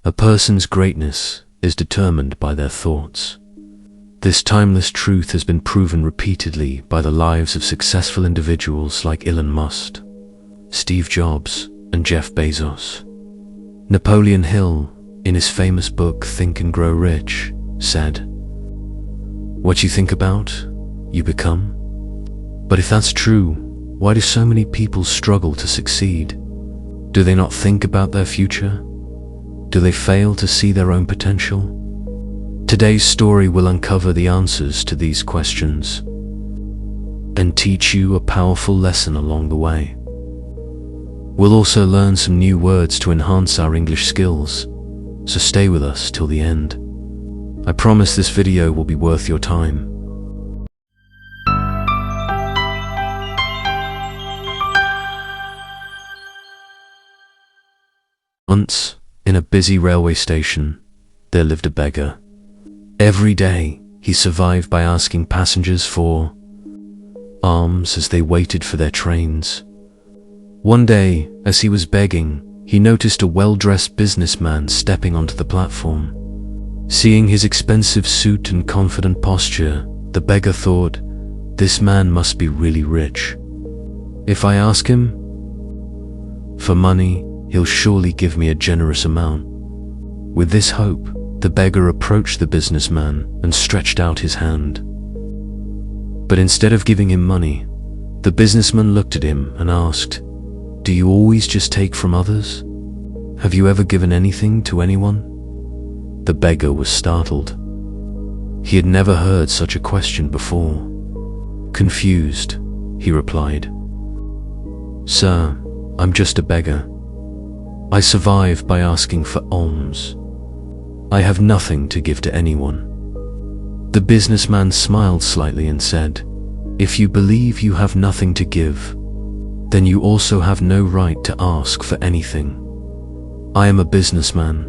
A person's greatness is determined by their thoughts. This timeless truth has been proven repeatedly by the lives of successful individuals like Elon Musk, Steve Jobs, and Jeff Bezos. Napoleon Hill, in his famous book Think and Grow Rich, said, "What you think about, you become." But if that's true, why do so many people struggle to succeed? Do they not think about their future? Do they fail to see their own potential? Today's story will uncover the answers to these questions and teach you a powerful lesson along the way. We'll also learn some new words to enhance our English skills, so stay with us till the end. I promise this video will be worth your time. Once, in a busy railway station, there lived a beggar. Every day, he survived by asking passengers for alms as they waited for their trains. One day, as he was begging, he noticed a well-dressed businessman stepping onto the platform. Seeing his expensive suit and confident posture, the beggar thought, "This man must be really rich. If I ask him for money, he'll surely give me a generous amount." With this hope, the beggar approached the businessman and stretched out his hand. But instead of giving him money, the businessman looked at him and asked, "Do you always just take from others? Have you ever given anything to anyone?" The beggar was startled. He had never heard such a question before. Confused, he replied, "Sir, I'm just a beggar. I survive by asking for alms. I have nothing to give to anyone." The businessman smiled slightly and said, "If you believe you have nothing to give, then you also have no right to ask for anything. I am a businessman.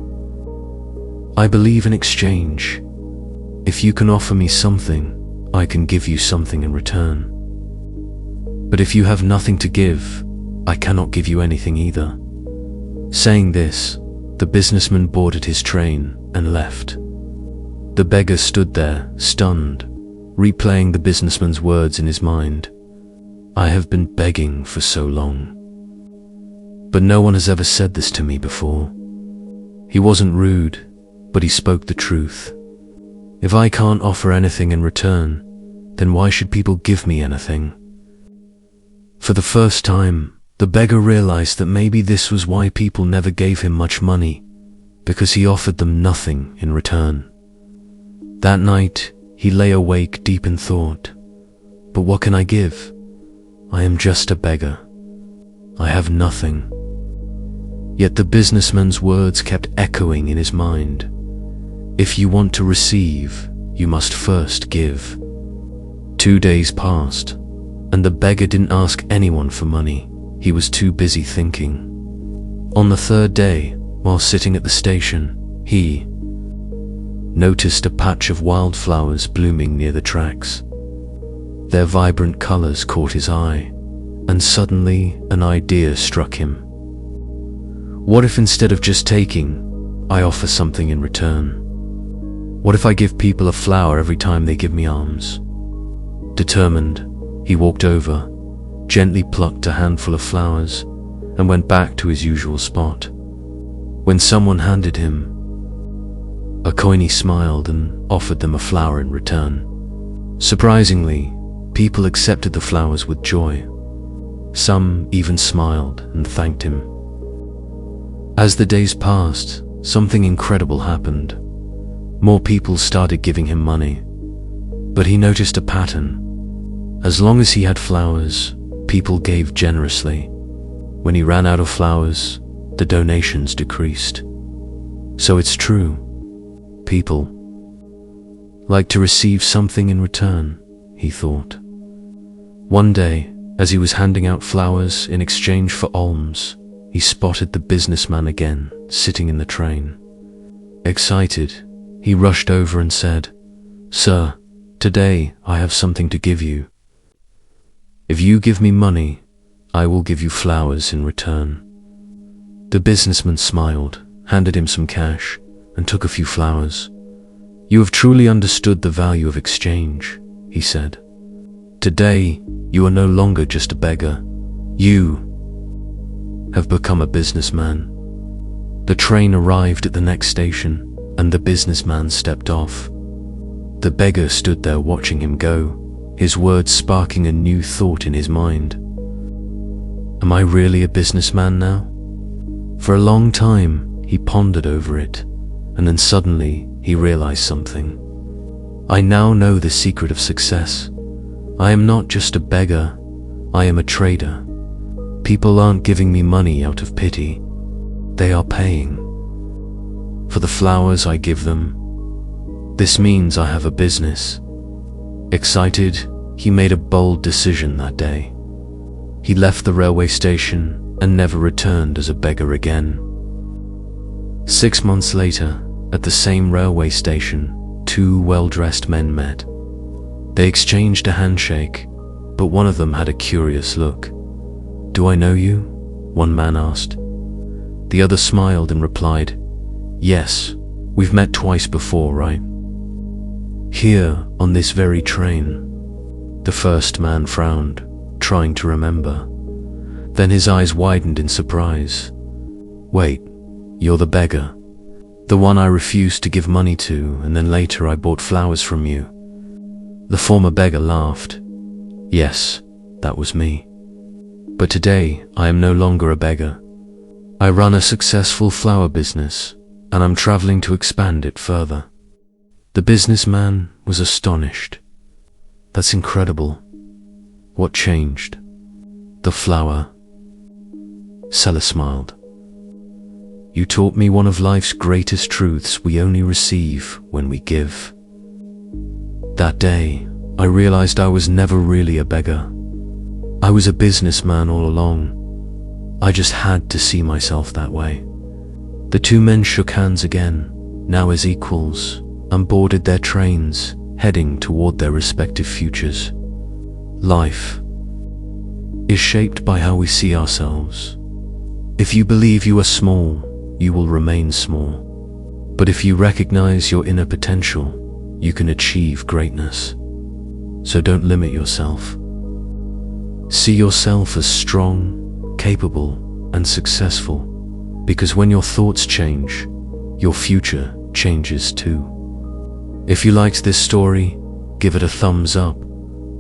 I believe in exchange. If you can offer me something, I can give you something in return. But if you have nothing to give, I cannot give you anything either." Saying this, the businessman boarded his train and left. The beggar stood there, stunned, replaying the businessman's words in his mind. "I have been begging for so long, but no one has ever said this to me before." He wasn't rude, but he spoke the truth. If I can't offer anything in return, then why should people give me anything? For the first time, the beggar realized that maybe this was why people never gave him much money, because he offered them nothing in return. That night, he lay awake deep in thought. But what can I give? I am just a beggar. I have nothing. Yet the businessman's words kept echoing in his mind. If you want to receive, you must first give. 2 days passed, and the beggar didn't ask anyone for money. He was too busy thinking. On the 3rd day, while sitting at the station, he noticed a patch of wildflowers blooming near the tracks. Their vibrant colors caught his eye, and suddenly an idea struck him. What if instead of just taking, I offer something in return? What if I give people a flower every time they give me alms? Determined, he walked over, gently plucked a handful of flowers, and went back to his usual spot. When someone handed him a coin, he smiled and offered them a flower in return. Surprisingly, people accepted the flowers with joy. Some even smiled and thanked him. As the days passed, something incredible happened. More people started giving him money, but he noticed a pattern. As long as he had flowers, people gave generously. When he ran out of flowers, the donations decreased. So it's true. People like to receive something in return, he thought. One day, as he was handing out flowers in exchange for alms, he spotted the businessman again, sitting in the train. Excited, he rushed over and said, "Sir, today I have something to give you. If you give me money, I will give you flowers in return." The businessman smiled, handed him some cash, and took a few flowers. "You have truly understood the value of exchange," he said. "Today, you are no longer just a beggar. You have become a businessman." The train arrived at the next station, and the businessman stepped off. The beggar stood there watching him go, his words sparking a new thought in his mind. Am I really a businessman now? For a long time, he pondered over it, and then suddenly he realized something. I now know the secret of success. I am not just a beggar, I am a trader. People aren't giving me money out of pity. They are paying for the flowers I give them. This means I have a business. Excited, he made a bold decision that day. He left the railway station and never returned as a beggar again. 6 months later, at the same railway station, two well-dressed men met. They exchanged a handshake, but one of them had a curious look. "Do I know you?" one man asked. The other smiled and replied, "Yes, we've met twice before, right? Here, on this very train." The first man frowned, trying to remember. Then his eyes widened in surprise. "Wait, you're the beggar. The one I refused to give money to, and then later I bought flowers from you." The former beggar laughed. "Yes, that was me. But today, I am no longer a beggar. I run a successful flower business, and I'm traveling to expand it further." The businessman was astonished. "That's incredible. What changed?" "The flower." Seller smiled. "You taught me one of life's greatest truths: we only receive when we give." That day, I realized I was never really a beggar. I was a businessman all along. I just had to see myself that way. The two men shook hands again, now as equals, and boarded their trains, heading toward their respective futures. Life is shaped by how we see ourselves. If you believe you are small, you will remain small. But if you recognize your inner potential, you can achieve greatness. So don't limit yourself. See yourself as strong, capable, and successful, because when your thoughts change, your future changes too. If you liked this story, give it a thumbs up,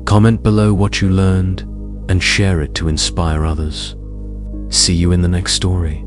comment below what you learned, and share it to inspire others. See you in the next story.